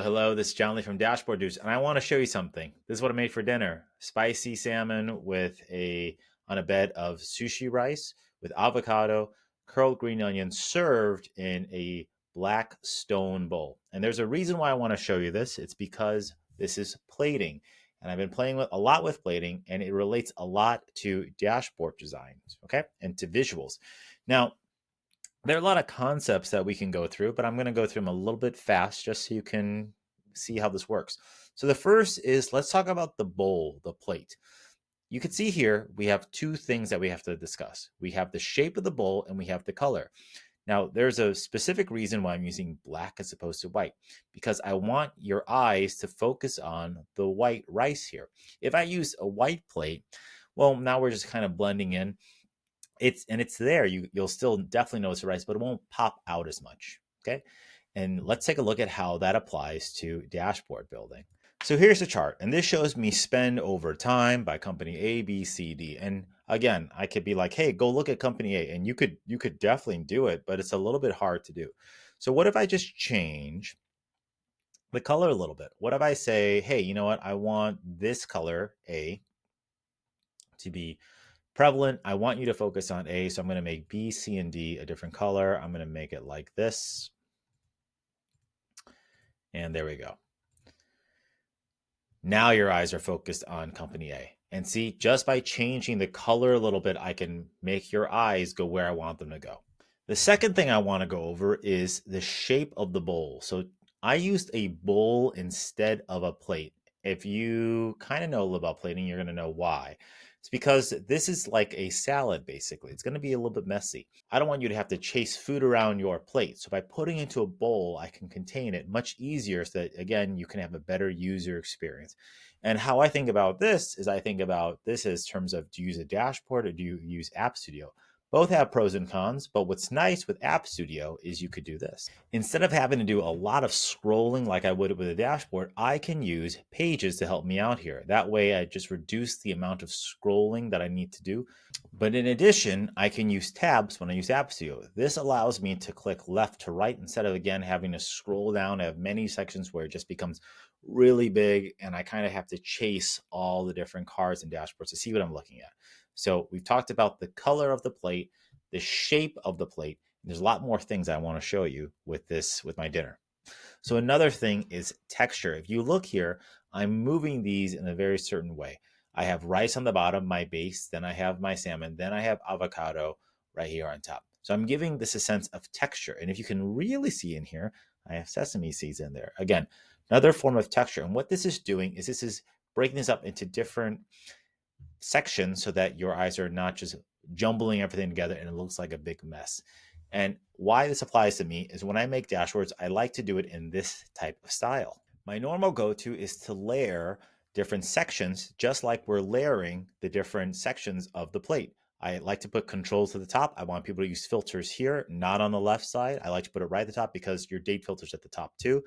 Hello, this is John Lee from Dashboard News, and I want to show you something. This is what I made for dinner: spicy salmon with on a bed of sushi rice with avocado, curled green onions, served in a black stone bowl. And there's a reason why I want to show you this. It's because this is plating, and I've been playing with a lot with plating, and it relates a lot to dashboard designs, okay, and to visuals. Now, there are a lot of concepts that we can go through, but I'm going to go through them a little bit fast just so you can see how this works. So the first is, let's talk about the bowl, the plate. You can see here we have two things that we have to discuss. We have the shape of the bowl and we have the color. Now, there's a specific reason why I'm using black as opposed to white, because I want your eyes to focus on the white rice here. If I use a white plate, well, now we're just kind of blending in. It's there. You'll still definitely notice the rice, but it won't pop out as much. Okay. And let's take a look at how that applies to dashboard building. So here's the chart, and this shows me spend over time by company A, B, C, D. And again, I could be like, hey, go look at company A, and you could definitely do it, but it's a little bit hard to do. So what if I just change the color a little bit? What if I say, hey, you know what? I want this color A to be prevalent. I want you to focus on A, so I'm going to make B, C, and D a different color. I'm going to make it like this. And there we go. Now your eyes are focused on company A. And see, just by changing the color a little bit, I can make your eyes go where I want them to go. The second thing I want to go over is the shape of the bowl. So I used a bowl instead of a plate. If you kind of know a little about plating, you're going to know why. It's because this is like a salad, basically. It's going to be a little bit messy. I don't want you to have to chase food around your plate. So by putting it into a bowl, I can contain it much easier so that, again, you can have a better user experience. And how I think about this is I think about this as terms of, do you use a dashboard or do you use App Studio? Both have pros and cons, but what's nice with App Studio is you could do this. Instead of having to do a lot of scrolling like I would with a dashboard, I can use pages to help me out here. That way I just reduce the amount of scrolling that I need to do. But in addition, I can use tabs when I use App Studio. This allows me to click left to right instead of, again, having to scroll down. I have many sections where it just becomes really big and I kind of have to chase all the different cards and dashboards to see what I'm looking at. So we've talked about the color of the plate, the shape of the plate. There's a lot more things I want to show you with my dinner. So another thing is texture. If you look here, I'm moving these in a very certain way. I have rice on the bottom, my base, then I have my salmon, then I have avocado right here on top. So I'm giving this a sense of texture. And if you can really see in here, I have sesame seeds in there. Again, another form of texture. And what this is doing is this is breaking this up into different sections so that your eyes are not just jumbling everything together and it looks like a big mess. And why this applies to me is when I make dashboards, I like to do it in this type of style. My normal go-to is to layer different sections, just like we're layering the different sections of the plate. I like to put controls to the top. I want people to use filters here, not on the left side. I like to put it right at the top because your date filter's at the top too.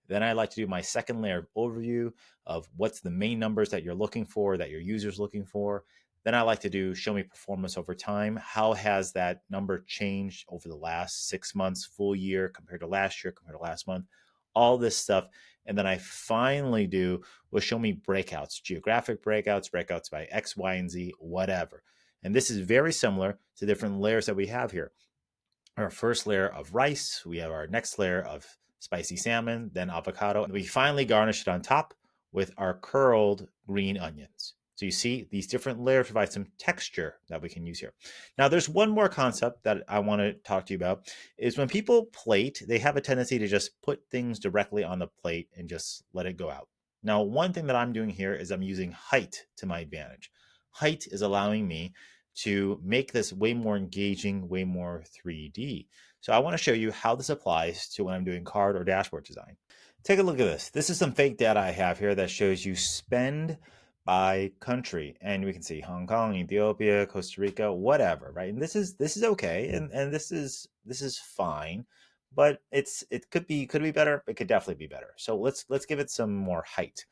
Then I like to do my second layer of overview of what's the main numbers that you're looking for, that your user's looking for. Then I like to do show me performance over time. How has that number changed over the last 6 months, full year, compared to last year, compared to last month, all this stuff. And then I finally do will show me breakouts, geographic breakouts, breakouts by X, Y, and Z, whatever. And this is very similar to different layers that we have here. Our first layer of rice, we have our next layer of spicy salmon, then avocado, and we finally garnish it on top with our curled green onions. So you see, these different layers provide some texture that we can use here. Now, there's one more concept that I want to talk to you about, is when people plate, they have a tendency to just put things directly on the plate and just let it go out. Now, one thing that I'm doing here is I'm using height to my advantage. Height is allowing me to make this way more engaging, way more 3D. So I want to show you how this applies to when I'm doing card or dashboard design. Take a look at this. This is some fake data I have here that shows you spend by country. And we can see Hong Kong, Ethiopia, Costa Rica, whatever, right? And this is okay, and this is fine, but it could be better. It could definitely be better. So let's give it some more height.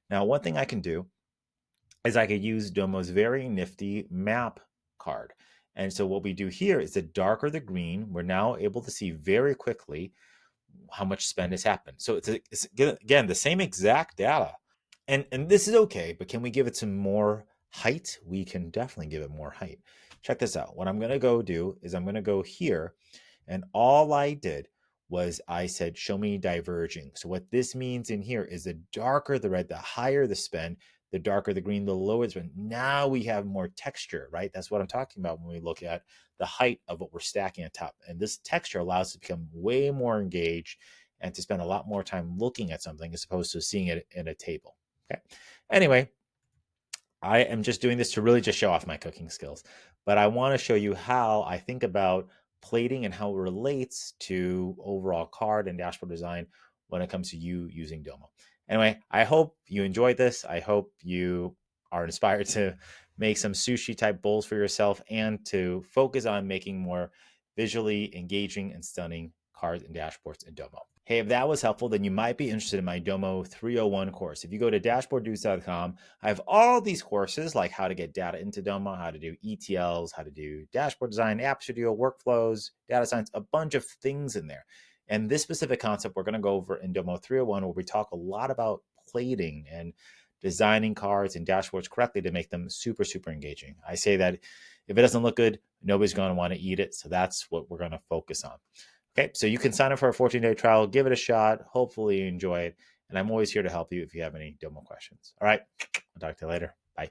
Now, one thing I can do is I could use Domo's very nifty map card. And so what we do here is the darker the green, we're now able to see very quickly how much spend has happened. So it's again the same exact data, and this is okay. But can we give it some more height? We can definitely give it more height. Check this out. What I'm going to go do is I'm going to go here, and all I did was I said, show me diverging. So what this means in here is the darker the red, the higher the spend, the darker the green, the lower the spend. Now we have more texture, right? That's what I'm talking about when we look at the height of what we're stacking on top. And this texture allows us to become way more engaged and to spend a lot more time looking at something as opposed to seeing it in a table. Okay. Anyway, I am just doing this to really just show off my cooking skills, but I want to show you how I think about plating and how it relates to overall card and dashboard design when it comes to you using Domo. Anyway, I hope you enjoyed this. I hope you are inspired to make some sushi type bowls for yourself and to focus on making more visually engaging and stunning cards and dashboards in Domo. Hey, if that was helpful, then you might be interested in my Domo 301 course. If you go to dashboarddudes.com, I have all these courses like how to get data into Domo, how to do ETLs, how to do dashboard design, App Studio, workflows, data science, a bunch of things in there. And this specific concept we're going to go over in Domo 301, where we talk a lot about plating and designing cards and dashboards correctly to make them super, super engaging. I say that if it doesn't look good, nobody's going to want to eat it. So that's what we're going to focus on. Okay, so you can sign up for a 14-day trial, give it a shot. Hopefully you enjoy it. And I'm always here to help you if you have any Domo questions. All right, I'll talk to you later. Bye.